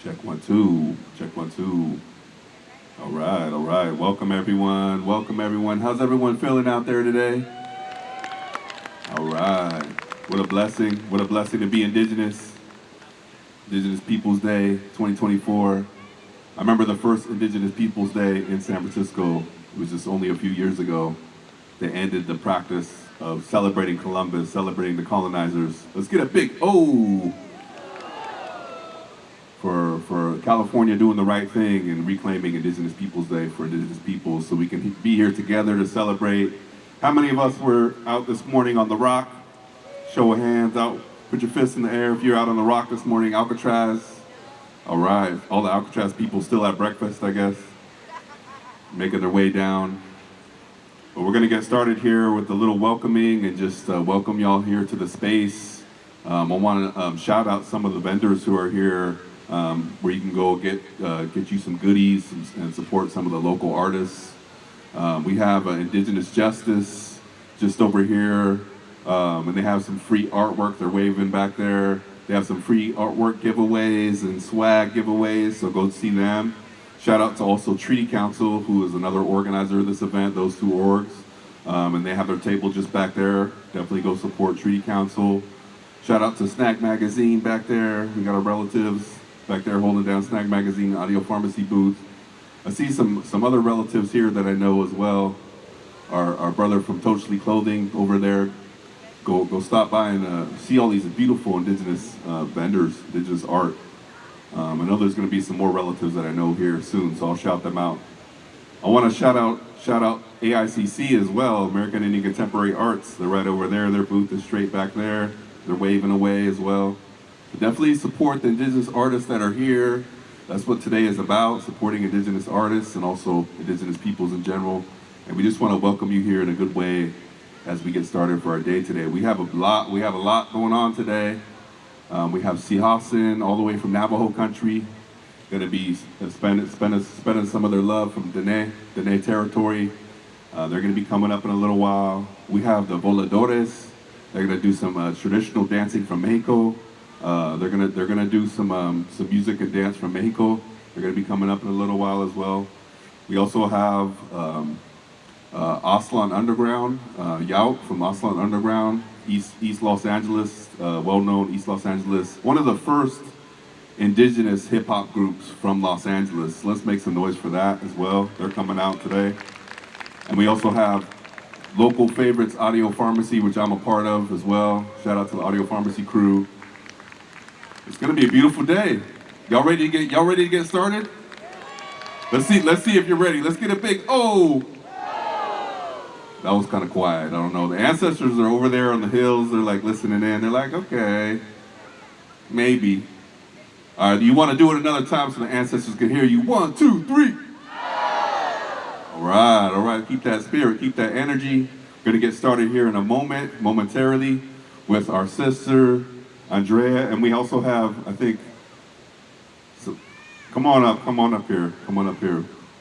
Check one, two. Check one, two. All right, all right. Welcome everyone. Welcome everyone. How's everyone feeling out there today? All right. What a blessing. What a blessing to be Indigenous. Indigenous Peoples Day 2024. I remember the first Indigenous Peoples Day in San Francisco. It was just only a few years ago. They ended the practice of celebrating Columbus, celebrating the colonizers. Let's get a big oh for California doing the right thing and reclaiming Indigenous Peoples Day for Indigenous peoples so we can be here together to celebrate. How many of us were out this morning on the rock? Show of hands out. Put your fists in the air if you're out on the rock this morning. Alcatraz. All right. All the Alcatraz people still at breakfast, I guess. Making their way down. But we're going to get started here with a little welcoming and just welcome y'all here to the space. I want to shout out some of the vendors who are here where you can go get you some goodies and support some of the local artists. We have Indigenous Justice just over here, and they have some free artwork. They're waving back there. They have some free artwork giveaways and swag giveaways, so go see them. Shout out to also Treaty Council, who is another organizer of this event, those two orgs. And they have their table just back there. Definitely go support Treaty Council. Shout out to Snack Magazine back there. We got our relatives back there holding down Snack Magazine Audio Pharmacy booth. I see some other relatives here that I know as well. Our brother from Totally Clothing over there. Go stop by and see all these beautiful Indigenous vendors, Indigenous art. I know there's going to be some more relatives that I know here soon, so I'll shout them out. I want to shout out AICC as well, American Indian Contemporary Arts. They're right over there. Their booth is straight back there. They're waving away as well. But definitely support the Indigenous artists that are here. That's what today is about, supporting Indigenous artists and also Indigenous peoples in general. And we just want to welcome you here in a good way as we get started for our day today. We have a lot going on today. We have Sihasin all the way from Navajo country, going to be spending some of their love from Dene territory. They're going to be coming up in a little while. We have the Voladores. They're going to do some traditional dancing from Mexico. They're gonna do some music and dance from Mexico. They're going to be coming up in a little while as well. We also have Aslan Underground, Yauk from Aslan Underground. East Los Angeles, well-known East Los Angeles. One of the first Indigenous hip-hop groups from Los Angeles. Let's make some noise for that as well. They're coming out today. And we also have local favorites, Audio Pharmacy, which I'm a part of as well. Shout out to the Audio Pharmacy crew. It's gonna be a beautiful day. Y'all ready to get started? Let's see if you're ready. Let's get a big oh! That was kind of quiet. I don't know. The ancestors are over there on the hills. They're like listening in. They're like, okay, maybe. All right, do you want to do it another time so the ancestors can hear you? 1, 2, 3. All right. Keep that spirit, keep that energy. We're going to get started here in a momentarily, with our sister, Andrea. And we also have, I think, come on up here.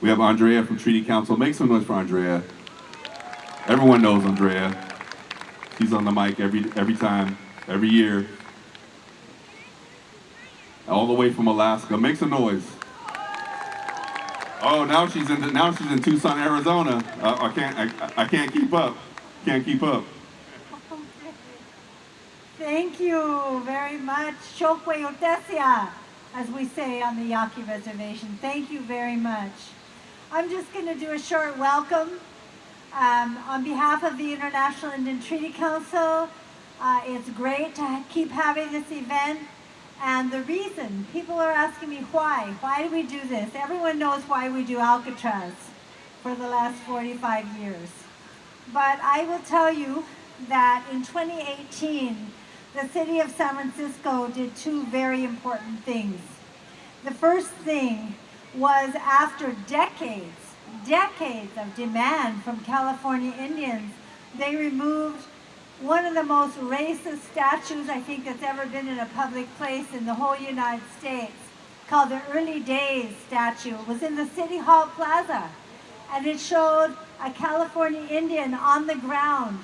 We have Andrea from Treaty Council. Make some noise for Andrea. Everyone knows Andrea. She's on the mic every time, every year. All the way from Alaska. Make some noise. Oh, now she's in Tucson, Arizona. I can't keep up. Thank you very much. Shokwe Otesia, as we say on the Yaqui Reservation. Thank you very much. I'm just going to do a short welcome. On behalf of the International Indian Treaty Council, it's great to keep having this event. And the reason, people are asking me why do we do this? Everyone knows why we do Alcatraz for the last 45 years. But I will tell you that in 2018, the city of San Francisco did two very important things. The first thing was, after decades of demand from California Indians, they removed one of the most racist statues I think that's ever been in a public place in the whole United States, called the Early Days statue. It was in the City Hall Plaza, and it showed a California Indian on the ground,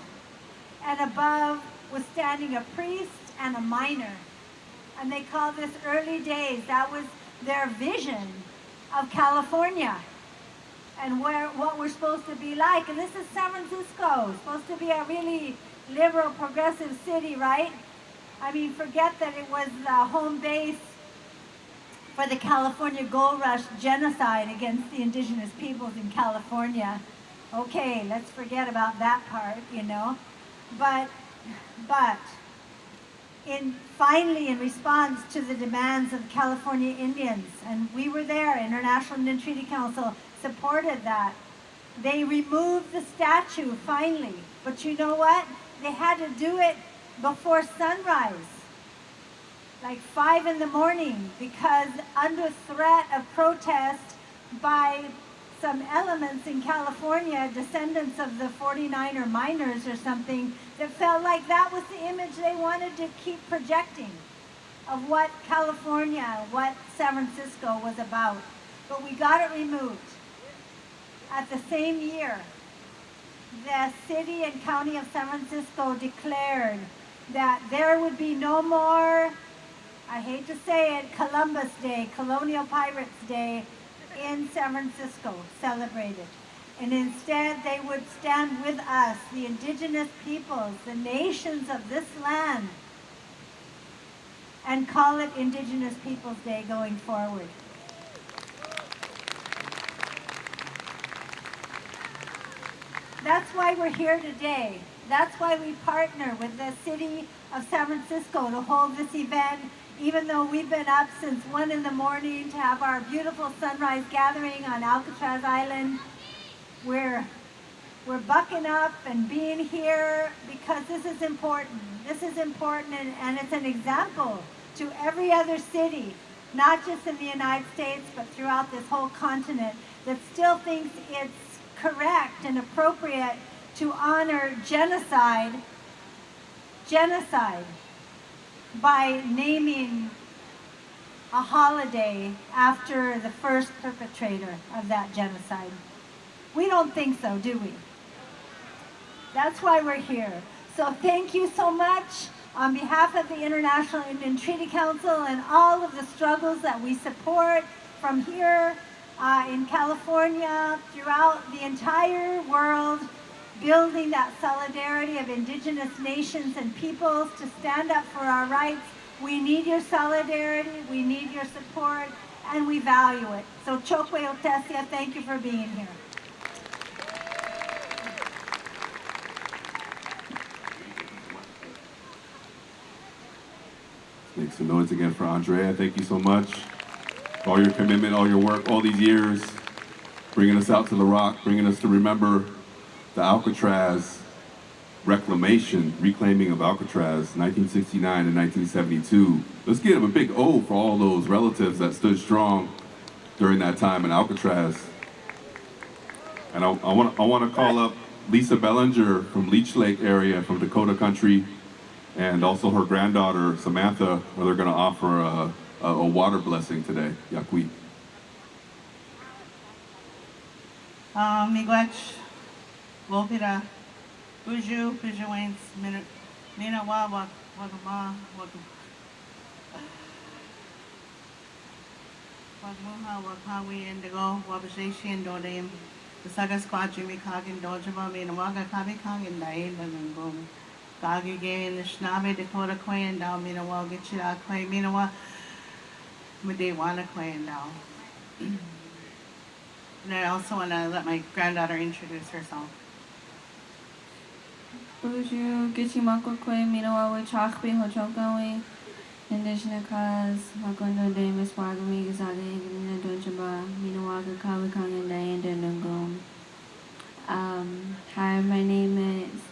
and above was standing a priest and a miner. And they called this Early Days. That was their vision of California and what we're supposed to be like. And this is San Francisco, supposed to be a really liberal, progressive city, right? I mean, forget that it was the home base for the California Gold Rush genocide against the indigenous peoples in California. Okay, let's forget about that part, you know. But finally in response to the demands of the California Indians, and we were there, International Indian Treaty Council supported that. They removed the statue finally, but you know what? They had to do it before sunrise, like 5 in the morning, because under threat of protest by some elements in California, descendants of the 49er miners or something, that felt like that was the image they wanted to keep projecting of what California, what San Francisco was about. But we got it removed. At the same year, the city and county of San Francisco declared that there would be no more, I hate to say it, Columbus Day, Colonial Pirates Day in San Francisco celebrated. And instead they would stand with us, the indigenous peoples, the nations of this land, and call it Indigenous Peoples Day going forward. That's why we're here today. That's why we partner with the city of San Francisco to hold this event, even though we've been up since 1 in the morning to have our beautiful sunrise gathering on Alcatraz Island. We're bucking up and being here because this is important. This is important, and it's an example to every other city, not just in the United States, but throughout this whole continent, that still thinks it's correct and appropriate to honor genocide by naming a holiday after the first perpetrator of that genocide. We don't think so, do we? That's why we're here. So thank you so much on behalf of the International Indian Treaty Council and all of the struggles that we support from here in California, throughout the entire world, building that solidarity of indigenous nations and peoples to stand up for our rights. We need your solidarity, we need your support, and we value it. So Chokwe Otesia, thank you for being here. Make some noise again for Andrea. Thank you so much for all your commitment, all your work, all these years, bringing us out to the Rock, bringing us to remember the Alcatraz reclaiming of Alcatraz, 1969 and 1972. Let's give a big O for all those relatives that stood strong during that time in Alcatraz. And I want to call up Lisa Bellinger from Leech Lake area, from Dakota Country, and also her granddaughter, Samantha, where they're going to offer a water blessing today. Yakwi. Miigwech, Wopira, Buju, Bujuwains, Mina Wawa, Wagama, Wagmuha, Wakawi, Indigo, Wabajashi, and Dodam, the Saga Squad, Jimmy Coggin, Dojava, Minawaga, Kabi Kong, and Dain, and Boom. Gagi Gay, Nishnabe, Dakota Quay, and Dow, Minawa, Gitchila Quay, Minawa, Mudewana Quay, and Dow. And I also want to let my granddaughter introduce herself. Buju, Gichimako Kwe, Minawa, Chakbi, Hochokawi, Indigenous Cause, Makondo de Miswagami, Gazade, Gina Dojaba, Minawaga, Kawikang, and Diane Dundungum. Hi, my name is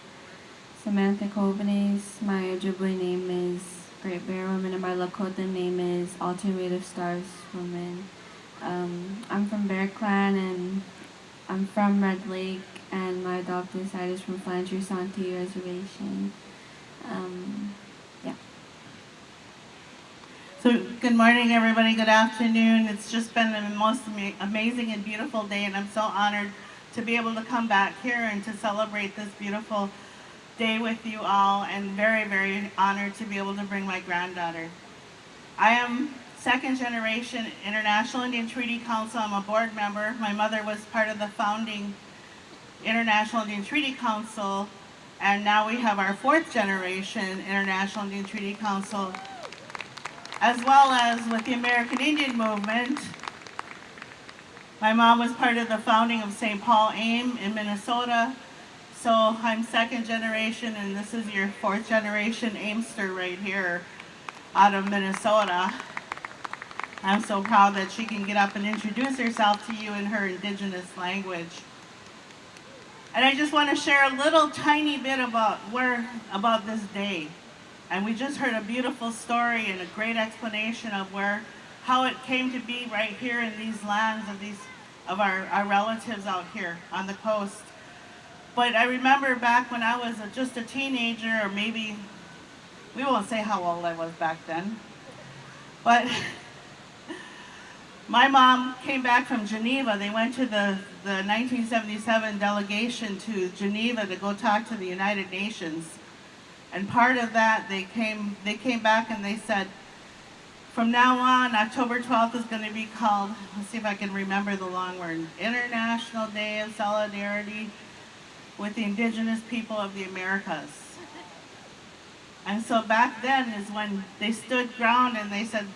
Samantha Covenese. My Ojibwe name is Great Bear Woman, and my Lakota name is Alternative Stars Woman. I'm from Bear Clan, and I'm from Red Lake, and my adopted side is from Flandre Santee Reservation. Yeah. So good morning, everybody. Good afternoon. It's just been the most amazing and beautiful day, and I'm so honored to be able to come back here and to celebrate this beautiful day with you all, and very, very honored to be able to bring my granddaughter. I am second generation International Indian Treaty Council. I'm a board member. My mother was part of the founding International Indian Treaty Council, and now we have our fourth generation International Indian Treaty Council, as well as with the American Indian Movement. My mom was part of the founding of St. Paul AIM in Minnesota, so I'm second generation, and this is your fourth generation AIMster right here out of Minnesota. I'm so proud that she can get up and introduce herself to you in her Indigenous language. And I just want to share a little tiny bit about this day. And we just heard a beautiful story and a great explanation of how it came to be right here in these lands of our relatives out here on the coast. But I remember back when I was just a teenager, or maybe, we won't say how old I was back then, but my mom came back from Geneva. They went to the 1977 delegation to Geneva to go talk to the United Nations. And part of that, they came back and they said, from now on, October 12th is going to be called, let's see if I can remember the long word, International Day of Solidarity with the Indigenous People of the Americas. And so back then is when they stood ground and they said,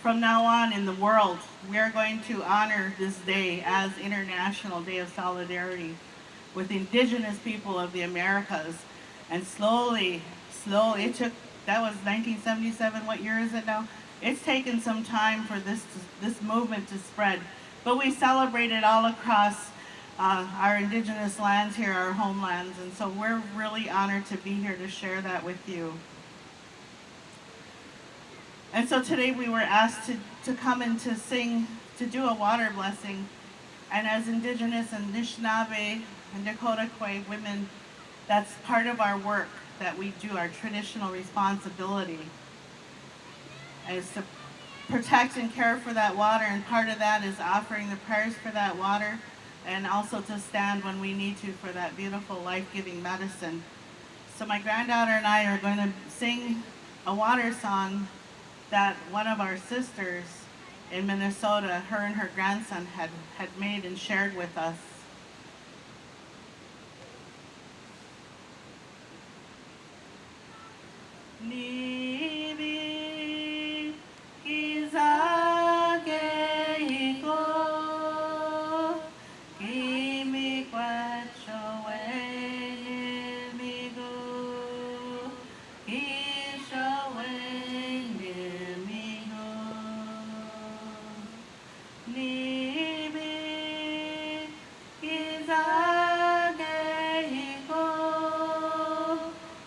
from now on in the world, we are going to honor this day as International Day of Solidarity with the Indigenous People of the Americas. And slowly, it took, that was 1977, what year is it now? It's taken some time for this movement to spread. But we celebrate it all across our Indigenous lands here, our homelands, and so we're really honored to be here to share that with you. And so today we were asked to come and to sing, to do a water blessing. And as Indigenous and Anishinaabe and Dakota Quay women, that's part of our work that we do, our traditional responsibility, is to protect and care for that water, and part of that is offering the prayers for that water, and also to stand when we need to for that beautiful life-giving medicine. So my granddaughter and I are going to sing a water song that one of our sisters in Minnesota, her and her grandson had made and shared with us. Nibi Kizageiko Kimi Kwachowe Migu Kishowe Migu Nibi Kizageiko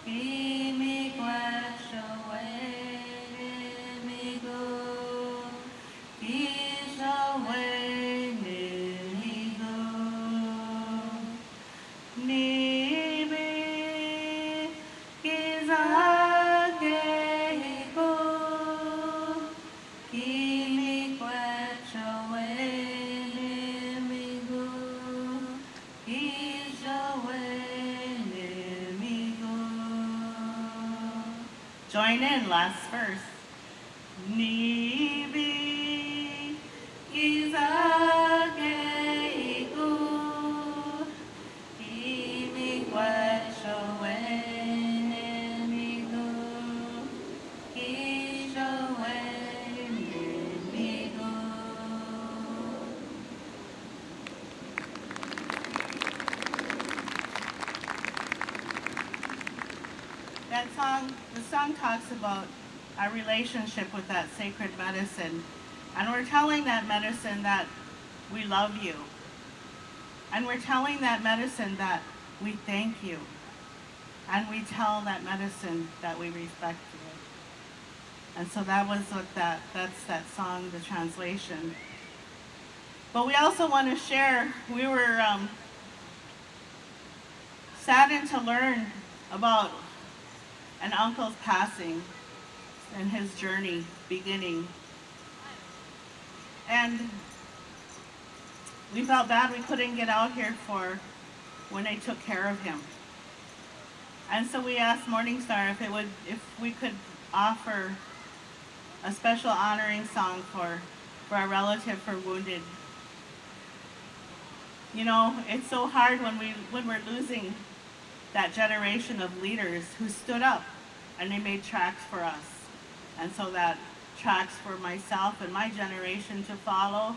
Kimi Kwachowe Migu Kishowe Migu Nibi Kizageiko Kimi Kwachowe Migu Kishowe Migu. Join in, last verse. Nibi Kizageiko Kimi Kwachowe Migu Kishowe Migu. That song, the song talks about our relationship with that sacred medicine. And we're telling that medicine that we love you. And we're telling that medicine that we thank you. And we tell that medicine that we respect you. And so that was what that's that song, the translation. But we also want to share, we were saddened to learn about an uncle's passing and his journey beginning. And we felt bad we couldn't get out here for when they took care of him. And so we asked Morningstar if we could offer a special honoring song for our relative for wounded. You know, it's so hard when we're losing that generation of leaders who stood up and they made tracks for us. And so that tracks for myself and my generation to follow.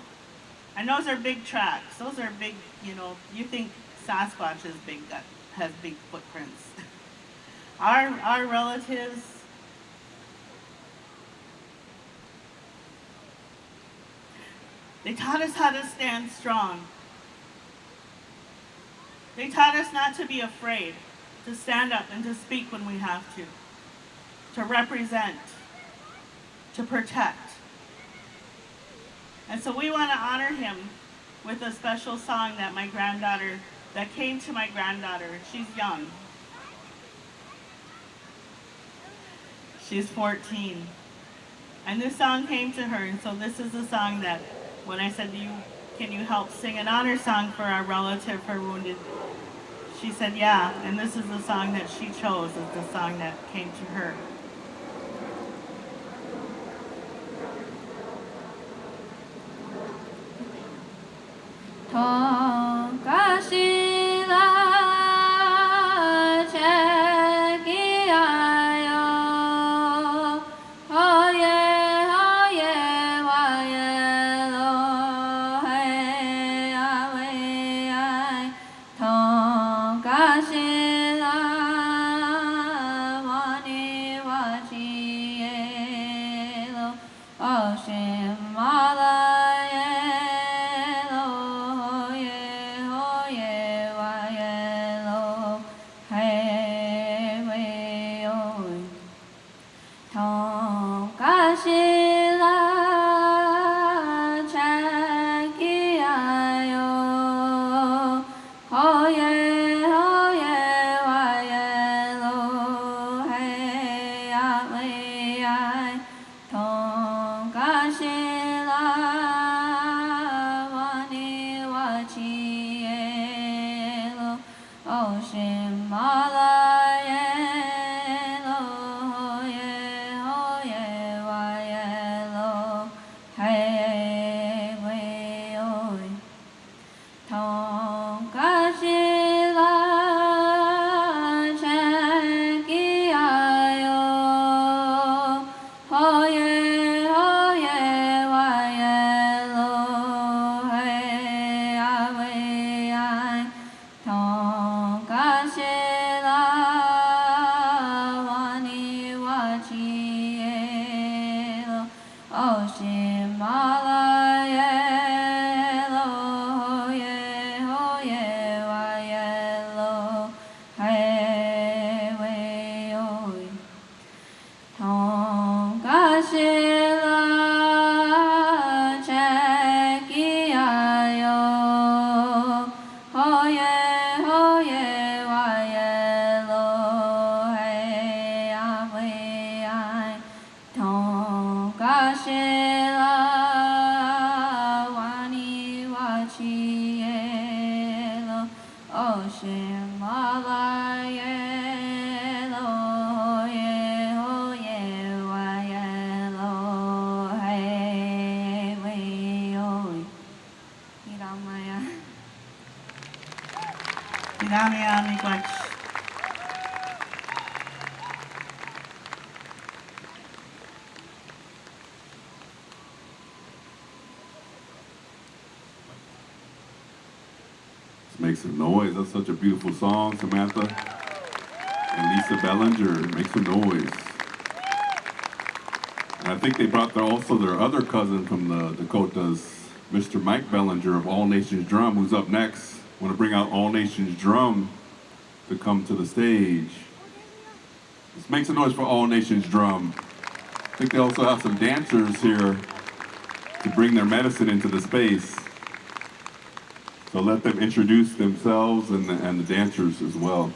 And those are big tracks. Those are big, you know, you think Sasquatch is big, that has big footprints. Our relatives, they taught us how to stand strong. They taught us not to be afraid, to stand up and to speak when we have to represent, to protect. And so we want to honor him with a special song that that came to my granddaughter. She's young. She's 14. And this song came to her, and so this is a song that when I said to you, can you help sing an honor song for our relative for wounded? She said, yeah, and this is the song that she chose, is the song that came to her. Make some noise. That's such a beautiful song, Samantha. And Lisa Bellinger, make some noise. And I think they brought also their other cousin from the Dakotas, Mr. Mike Bellinger of All Nations Drum, who's up next. I want to bring out All Nations Drum to come to the stage. Let's make some noise for All Nations Drum. I think they also have some dancers here to bring their medicine into the space. So let them introduce themselves and the dancers as well.